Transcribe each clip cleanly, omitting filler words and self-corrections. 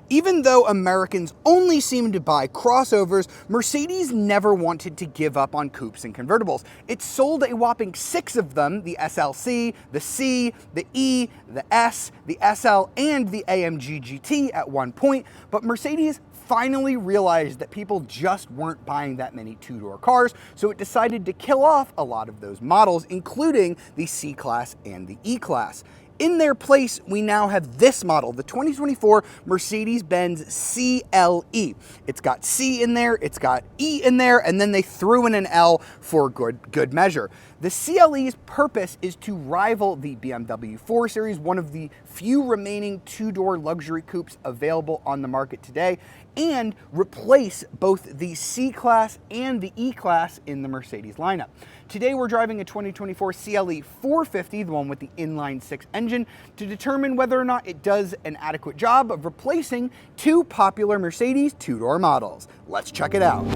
Even though Americans only seem to buy crossovers, Mercedes never wanted to give up on coupes and convertibles. It sold a whopping 6 of them: the SLC, the C, the E, the S, the SL, and the AMG GT at one point, but Mercedes finally realized that people just weren't buying that many two-door cars, so it decided to kill off a lot of those models, including the C-Class and the E-Class. In their place, we now have this model, the 2024 Mercedes-Benz CLE. It's got C in there, it's got E in there, and then they threw in an L for good measure. The CLE's purpose is to rival the BMW 4 Series, one of the few remaining two-door luxury coupes available on the market today, and replace both the C-Class and the E-Class in the Mercedes lineup. Today we're driving a 2024 CLE 450, the one with the inline-6 engine, to determine whether or not it does an adequate job of replacing two popular Mercedes two-door models. Let's check it out.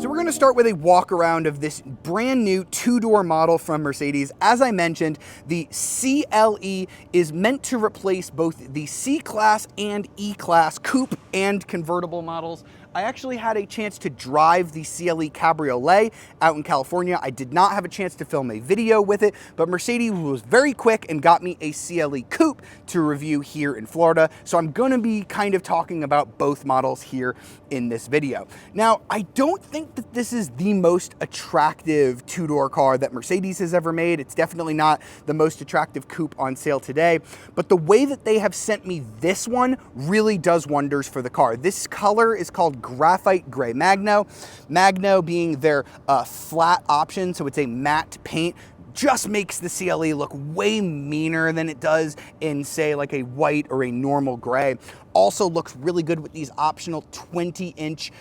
So we're going to start with a walk around of this brand new two-door model from Mercedes. As I mentioned, the CLE is meant to replace both the C-Class and E-Class coupe and convertible models. I actually had a chance to drive the CLE Cabriolet out in California. I did not have a chance to film a video with it, but Mercedes was very quick and got me a CLE Coupe to review here in Florida. So I'm gonna be kind of talking about both models here in this video. Now, I don't think that this is the most attractive two-door car that Mercedes has ever made. It's definitely not the most attractive coupe on sale today, but the way that they have sent me this one really does wonders for the car. This color is called Graphite Gray Magno. Magno being their flat option, so it's a matte paint, just makes the CLE look way meaner than it does in, say, like a white or a normal gray. Also looks really good with these optional 20-inch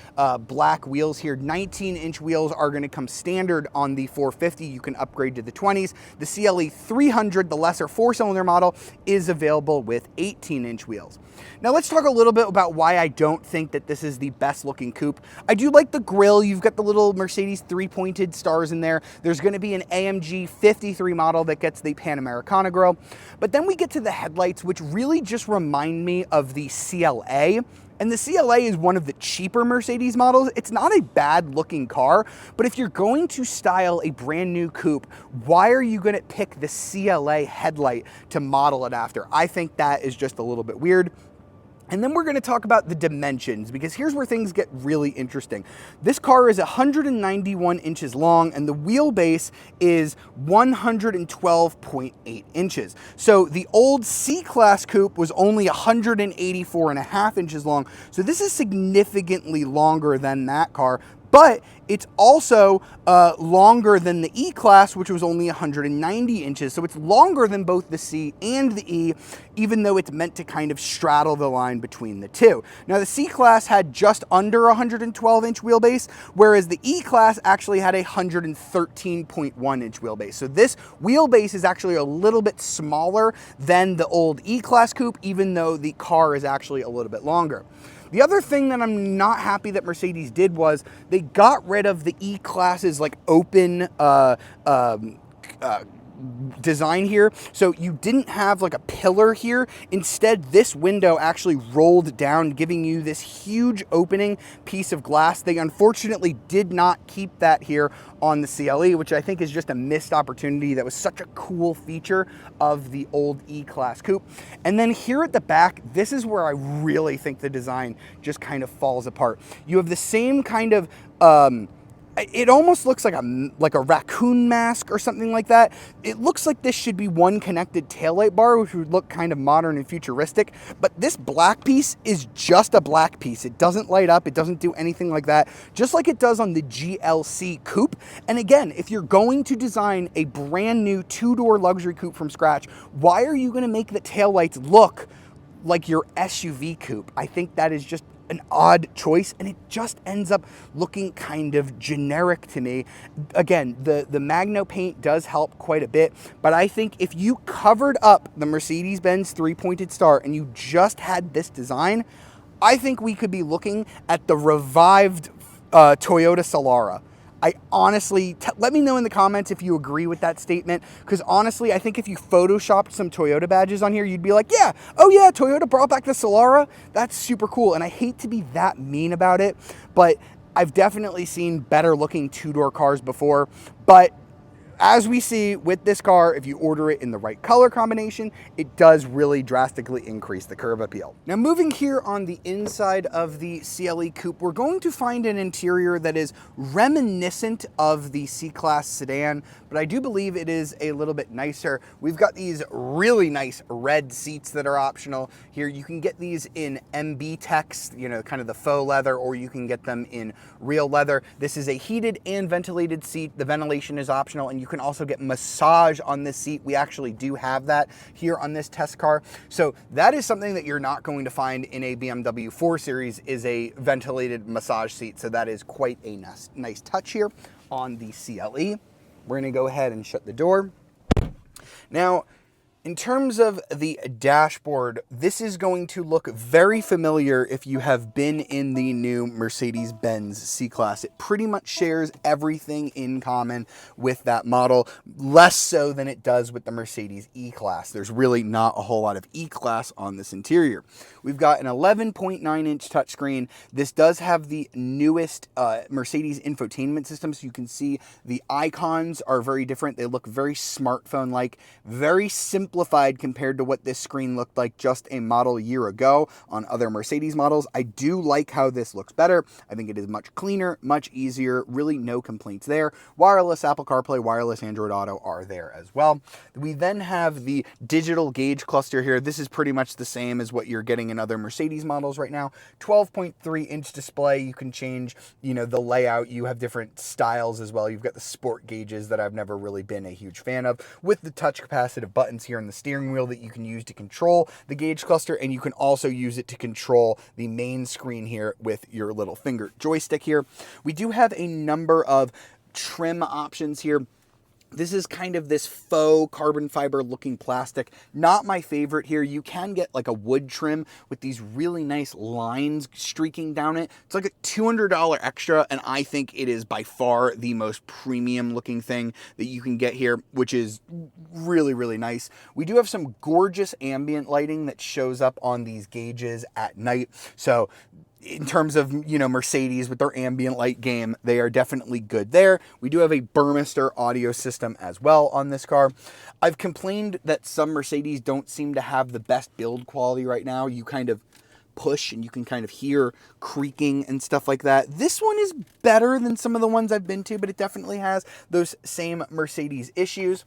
black wheels here. 19-inch wheels are going to come standard on the 450. You can upgrade to the 20s. The CLE 300, the lesser four-cylinder model, is available with 18-inch wheels. Now let's talk a little bit about why I don't think that this is the best looking coupe. I do like the grille. You've got the little Mercedes 3-pointed stars in there. There's going to be an AMG 53 model that gets the Panamericana grille. But then we get to the headlights, which really just remind me of the CLA. And the CLA is one of the cheaper Mercedes models. It's not a bad looking car, but if you're going to style a brand new coupe, why are you going to pick the CLA headlight to model it after? I think that is just a little bit weird. And then we're going to talk about the dimensions, because here's where things get really interesting. This car is 191 inches long and the wheelbase is 112.8 inches. So the old C-Class coupe was only 184.5 inches long. So this is significantly longer than that car. But it's also longer than the E-Class, which was only 190 inches. So it's longer than both the C and the E, even though it's meant to kind of straddle the line between the two. Now, the C-Class had just under 112-inch wheelbase, whereas the E-Class actually had a 113.1-inch wheelbase. So this wheelbase is actually a little bit smaller than the old E-Class coupe, even though the car is actually a little bit longer. The other thing that I'm not happy that Mercedes did was they got rid of the E-Class's like open design here. So you didn't have like a pillar here. Instead, this window actually rolled down, giving you this huge opening piece of glass. They unfortunately did not keep that here on the CLE, which I think is just a missed opportunity. That was such a cool feature of the old E-Class coupe. And then here at the back, this is where I really think the design just kind of falls apart. You have the same kind of it almost looks like a raccoon mask or something like that. It looks like this should be one connected taillight bar, which would look kind of modern and futuristic. But this black piece is just a black piece. It doesn't light up. It doesn't do anything like that, just like it does on the GLC coupe. And again, if you're going to design a brand new two-door luxury coupe from scratch, why are you going to make the taillights look like your SUV coupe? I think that is just an odd choice, and it just ends up looking kind of generic to me. Again, the Magno paint does help quite a bit, but I think if you covered up the Mercedes-Benz 3-pointed star and you just had this design, I think we could be looking at the revived Toyota Solara. I honestly, let me know in the comments if you agree with that statement, because honestly, I think if you photoshopped some Toyota badges on here, you'd be like, yeah, oh yeah, Toyota brought back the Solara. That's super cool. And I hate to be that mean about it, but I've definitely seen better looking two-door cars before. But as we see with this car, if you order it in the right color combination, it does really drastically increase the curb appeal. Now, moving here on the inside of the CLE Coupe, we're going to find an interior that is reminiscent of the C-Class sedan, but I do believe it is a little bit nicer. We've got these really nice red seats that are optional here. You can get these in MB text, you know, kind of the faux leather, or you can get them in real leather. This is a heated and ventilated seat. The ventilation is optional, and you can also get massage on this seat. We actually do have that here on this test car. So that is something that you're not going to find in a BMW 4 Series, is a ventilated massage seat. So that is quite a nice touch here on the CLE. We're gonna go ahead and shut the door. Now, in terms of the dashboard, this is going to look very familiar if you have been in the new Mercedes-Benz C-Class. It pretty much shares everything in common with that model, less so than it does with the Mercedes E-Class. There's really not a whole lot of E-Class on this interior. We've got an 11.9-inch touchscreen. This does have the newest Mercedes infotainment system, so you can see the icons are very different. They look very smartphone-like, very simplified compared to what this screen looked like just a model year ago on other Mercedes models. I do like how this looks better. I think it is much cleaner, much easier, really no complaints there. Wireless Apple CarPlay, wireless Android Auto are there as well. We then have the digital gauge cluster here. This is pretty much the same as what you're getting in other Mercedes models right now. 12.3-inch display. You can change, you know, the layout. You have different styles as well. You've got the sport gauges that I've never really been a huge fan of, with the touch capacitive buttons here in the steering wheel that you can use to control the gauge cluster, and you can also use it to control the main screen here with your little finger joystick here. We do have a number of trim options here. This is kind of this faux carbon fiber looking plastic. Not my favorite here. You can get like a wood trim with these really nice lines streaking down it. It's like a $200 extra, and I think it is by far the most premium looking thing that you can get here, which is really, really nice. We do have some gorgeous ambient lighting that shows up on these gauges at night. So in terms of, you know, Mercedes with their ambient light game, they are definitely good there. We do have a Burmester audio system as well on this car. I've complained that some Mercedes don't seem to have the best build quality right now. You kind of push and you can kind of hear creaking and stuff like that. This one is better than some of the ones I've been to, but it definitely has those same Mercedes issues.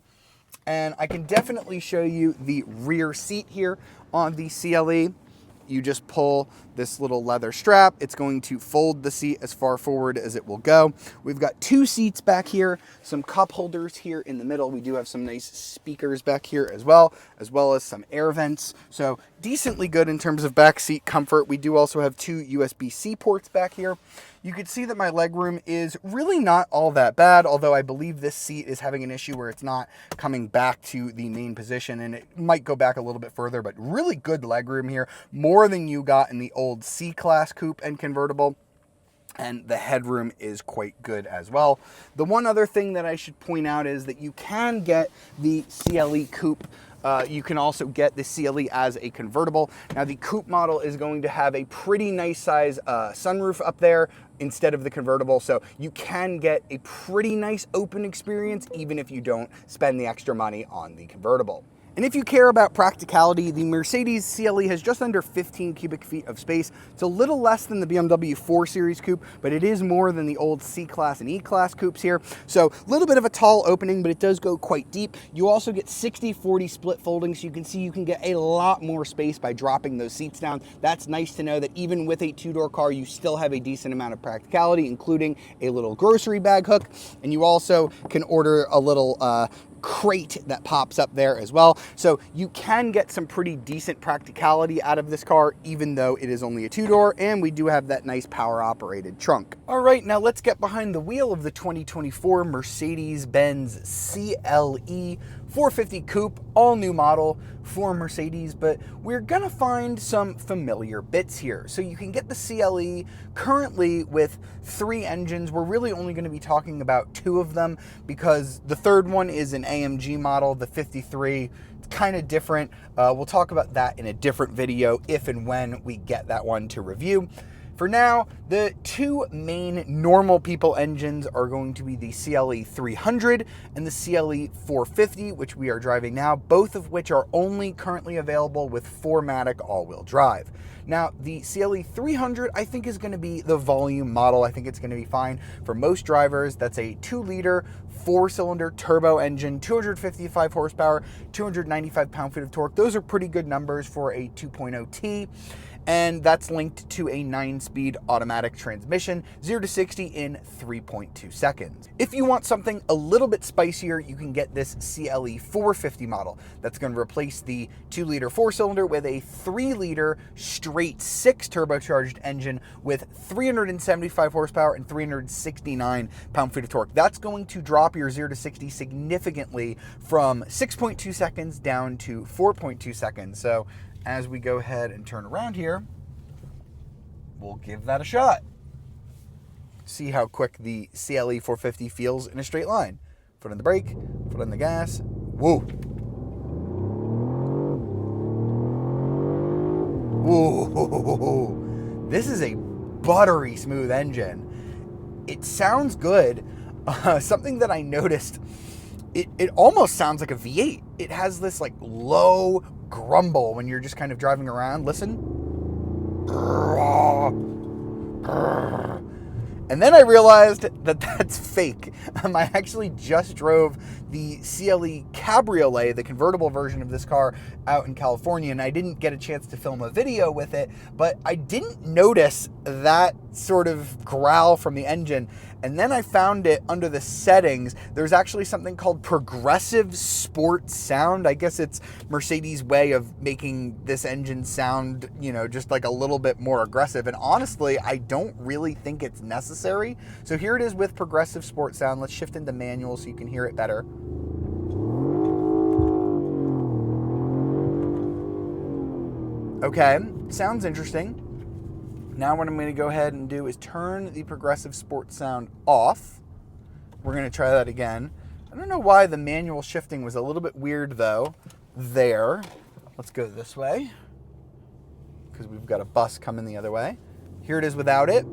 And I can definitely show you the rear seat here on the CLE. You just pull this little leather strap. It's going to fold the seat as far forward as it will go. We've got two seats back here, some cup holders here in the middle. We do have some nice speakers back here as well as some air vents. So decently good in terms of back seat comfort. We do also have two USB-C ports back here. You can see that my legroom is really not all that bad, although I believe this seat is having an issue where it's not coming back to the main position, and it might go back a little bit further, but really good legroom here, more than you got in the old C-Class Coupe and convertible. And the headroom is quite good as well. The one other thing that I should point out is that you can get the CLE Coupe. You can also get the CLE as a convertible. Now, the Coupe model is going to have a pretty nice size sunroof up there instead of the convertible, so you can get a pretty nice open experience even if you don't spend the extra money on the convertible. And if you care about practicality, the Mercedes CLE has just under 15 cubic feet of space. It's a little less than the BMW 4 Series Coupe, but it is more than the old C-Class and E-Class Coupes here. So a little bit of a tall opening, but it does go quite deep. You also get 60-40 split folding, so you can see you can get a lot more space by dropping those seats down. That's nice to know that even with a two-door car, you still have a decent amount of practicality, including a little grocery bag hook. And you also can order a little crate that pops up there as well. So you can get some pretty decent practicality out of this car, even though it is only a two-door, and we do have that nice power-operated trunk. All right, now let's get behind the wheel of the 2024 Mercedes-Benz CLE 450 Coupe, all new model for Mercedes, but we're gonna find some familiar bits here. So you can get the CLE currently with 3 engines. We're really only gonna be talking about 2 of them because the third one is an AMG model, the 53. It's kind of different. We'll talk about that in a different video if and when we get that one to review. For now, the 2 main normal people engines are going to be the CLE 300 and the CLE 450, which we are driving now, both of which are only currently available with 4MATIC all-wheel drive. Now, the CLE 300, I think, is going to be the volume model. I think it's going to be fine for most drivers. That's a 2-liter, 4-cylinder turbo engine, 255 horsepower, 295 pound-feet of torque. Those are pretty good numbers for a 2.0T. And that's linked to a 9-speed automatic transmission, 0 to 60 in 3.2 seconds. If you want something a little bit spicier, you can get this CLE 450 model. That's going to replace the 2-liter 4-cylinder with a 3-liter straight 6 turbocharged engine with 375 horsepower and 369 pound-feet of torque. That's going to drop your 0 to 60 significantly from 6.2 seconds down to 4.2 seconds. So as we go ahead and turn around here, we'll give that a shot. See how quick the CLE 450 feels in a straight line. Foot on the brake, foot on the gas. Whoa. Whoa. This is a buttery smooth engine. It sounds good. Something that I noticed, it almost sounds like a V8. It has this like low grumble when you're just kind of driving around. Listen. And then I realized that that's fake. I actually just drove the CLE Cabriolet, the convertible version of this car, out in California, and I didn't get a chance to film a video with it, but I didn't notice that sort of growl from the engine. And then I found it under the settings. There's actually something called progressive sport sound. I guess it's Mercedes' way of making this engine sound, you know, just like a little bit more aggressive. And honestly, I don't really think it's necessary. So here it is with progressive sport sound. Let's shift into manual so you can hear it better. Okay, sounds interesting. Now what I'm going to go ahead and do is turn the progressive sport sound off. We're going to try that again. I don't know why the manual shifting was a little bit weird though. There. Let's go this way, because we've got a bus coming the other way. Here it is without it.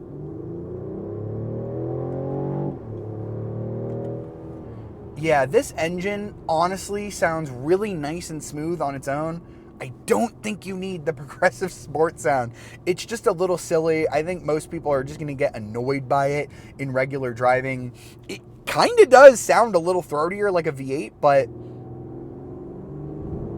Yeah, this engine honestly sounds really nice and smooth on its own. I don't think you need the progressive sport sound. It's just a little silly. I think most people are just going to get annoyed by it in regular driving. It kind of does sound a little throatier like a V8, but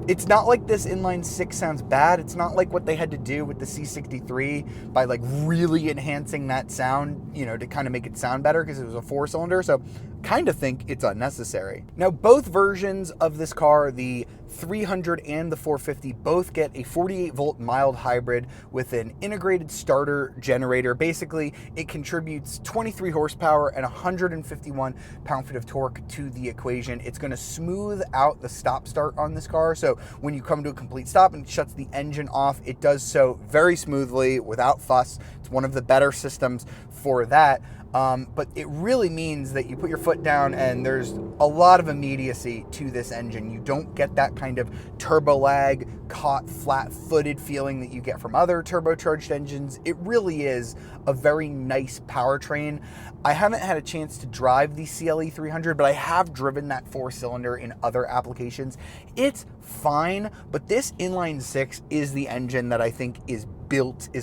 it's not like this inline 6 sounds bad. It's not like what they had to do with the C63 by like really enhancing that sound, you know, to kind of make it sound better because it was a 4-cylinder. So kind of think it's unnecessary. Now, both versions of this car, the 300 and the 450, both get a 48-volt mild hybrid with an integrated starter generator. Basically, it contributes 23 horsepower and 151 pound-feet of torque to the equation. It's going to smooth out the stop-start on this car. So when you come to a complete stop and it shuts the engine off, it does so very smoothly without fuss. It's one of the better systems for that. But it really means that you put your foot down and there's a lot of immediacy to this engine. You don't get that kind of turbo lag, caught flat-footed feeling that you get from other turbocharged engines. It really is a very nice powertrain. I haven't had a chance to drive the CLE 300, but I have driven that 4-cylinder in other applications. It's fine, but this inline 6 is the engine that I think is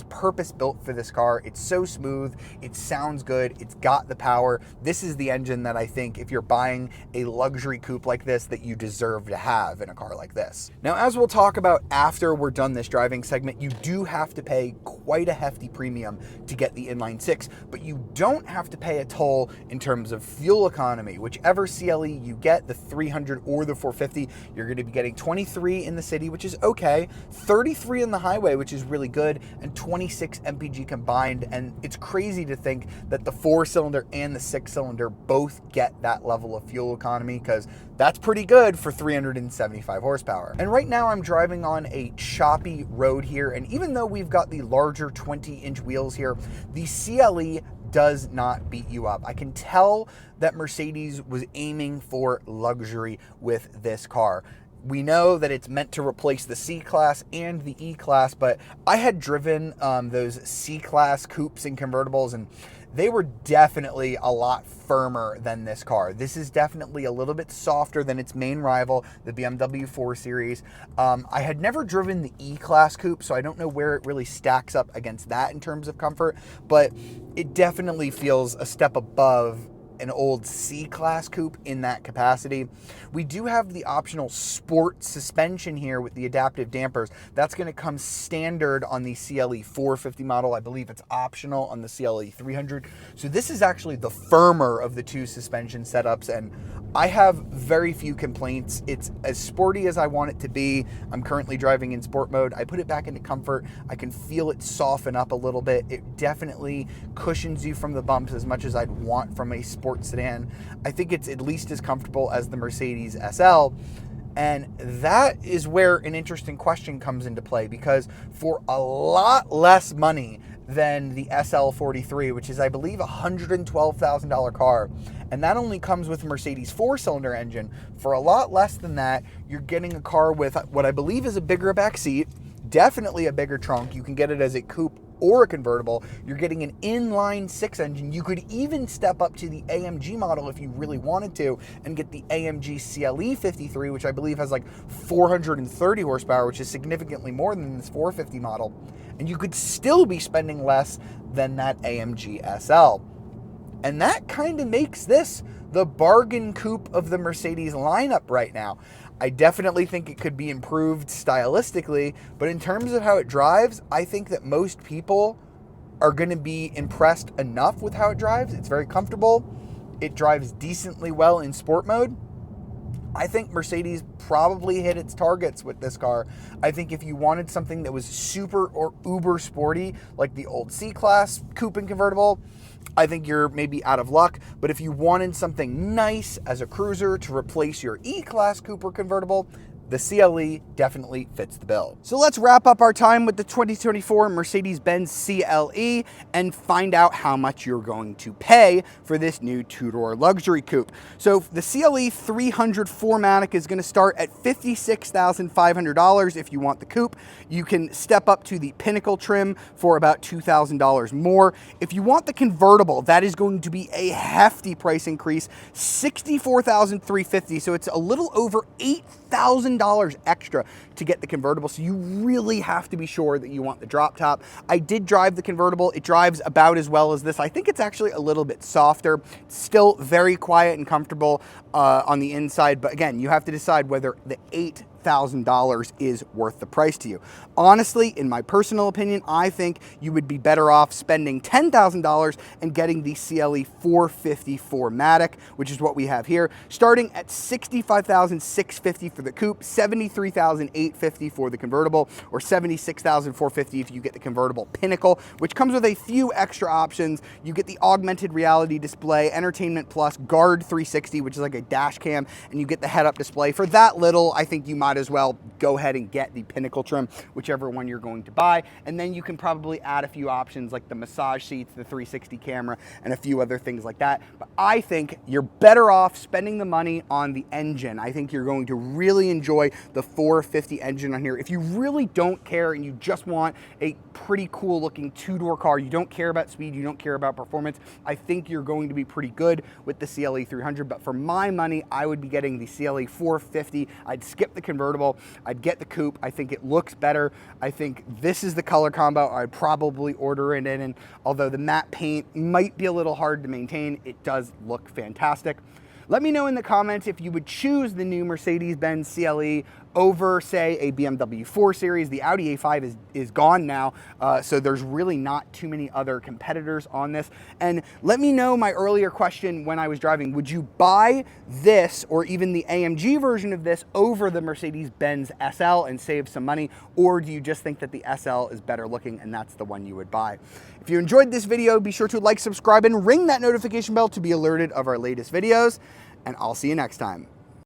purpose-built for this car. It's so smooth, it sounds good, it's got the power. This is the engine that I think, if you're buying a luxury coupe like this, that you deserve to have in a car like this. Now, as we'll talk about after we're done this driving segment, you do have to pay quite a hefty premium to get the inline 6, but you don't have to pay a toll in terms of fuel economy. Whichever CLE you get, the 300 or the 450, you're going to be getting 23 in the city, which is okay, 33 in the highway, which is really good, and 26 mpg combined, and it's crazy to think that the 4-cylinder and the 6-cylinder both get that level of fuel economy, because that's pretty good for 375 horsepower. And right now I'm driving on a choppy road here, and even though we've got the larger 20-inch wheels here, the CLE does not beat you up. I can tell that Mercedes was aiming for luxury with this car. We know that it's meant to replace the C-Class and the E-Class, but I had driven those C-Class coupes and convertibles, and they were definitely a lot firmer than this car. This is definitely a little bit softer than its main rival, the BMW 4 Series. I had never driven the E-Class Coupe, so I don't know where it really stacks up against that in terms of comfort, but it definitely feels a step above an old C-Class coupe in that capacity. We do have the optional sport suspension here with the adaptive dampers. That's going to come standard on the CLE 450 model. I believe it's optional on the CLE 300. So this is actually the firmer of the two suspension setups, and I have very few complaints. It's as sporty as I want it to be. I'm currently driving in sport mode. I put it back into comfort. I can feel it soften up a little bit. It definitely cushions you from the bumps as much as I'd want from a sport sedan. I think it's at least as comfortable as the Mercedes SL. And that is where an interesting question comes into play, because for a lot less money than the SL43, which is, I believe, a $112,000 car, and that only comes with a Mercedes 4-cylinder engine, for a lot less than that, you're getting a car with what I believe is a bigger back seat, definitely a bigger trunk. You can get it as a coupe or a convertible. You're getting an inline 6 engine. You could even step up to the AMG model if you really wanted to and get the AMG CLE 53, which I believe has like 430 horsepower, which is significantly more than this 450 model. And you could still be spending less than that AMG SL. And that kind of makes this the bargain coupe of the Mercedes lineup right now. I definitely think it could be improved stylistically, but in terms of how it drives, I think that most people are going to be impressed enough with how it drives. It's very comfortable. It drives decently well in sport mode. I think Mercedes probably hit its targets with this car. I think if you wanted something that was super or uber sporty, like the old C-Class coupe and convertible, I think you're maybe out of luck. But if you wanted something nice as a cruiser to replace your E-Class coupe or convertible, the CLE definitely fits the bill. So let's wrap up our time with the 2024 Mercedes-Benz CLE and find out how much you're going to pay for this new two-door luxury coupe. So the CLE 300 4MATIC is going to start at $56,500 if you want the coupe. You can step up to the Pinnacle trim for about $2,000 more. If you want the convertible, that is going to be a hefty price increase, $64,350. So it's a little over $8,000 extra to get the convertible, so you really have to be sure that you want the drop top. I did drive the convertible. It drives about as well as this. I think it's actually a little bit softer. It's still very quiet and comfortable on the inside, but again, you have to decide whether the $8,000 is worth the price to you. Honestly, in my personal opinion, I think you would be better off spending $10,000 and getting the CLE 450 4MATIC, which is what we have here, starting at $65,650 for the coupe, $73,850 for the convertible, or $76,450 if you get the convertible Pinnacle, which comes with a few extra options. You get the augmented reality display, Entertainment Plus, Guard 360, which is like a dash cam, and you get the head-up display. For that little, I think you might as well go ahead and get the Pinnacle trim, whichever one you're going to buy, and then you can probably add a few options like the massage seats, the 360 camera, and a few other things like that. But I think you're better off spending the money on the engine. I think you're going to really enjoy the 450 engine on here. If you really don't care and you just want a pretty cool looking two-door car, you don't care about speed, you don't care about performance, I think you're going to be pretty good with the CLE 300. But for my money, I would be getting the CLE 450. I'd skip the convertible. I'd get the coupe. I think it looks better. I think this is the color combo I'd probably order it in, and although the matte paint might be a little hard to maintain, it does look fantastic. Let me know in the comments if you would choose the new Mercedes-Benz CLE over, say, a BMW 4 Series. The Audi A5 is gone now, so there's really not too many other competitors on this. And let me know my earlier question when I was driving, would you buy this or even the AMG version of this over the Mercedes-Benz SL and save some money, or do you just think that the SL is better looking and that's the one you would buy? If you enjoyed this video, be sure to like, subscribe, and ring that notification bell to be alerted of our latest videos, and I'll see you next time.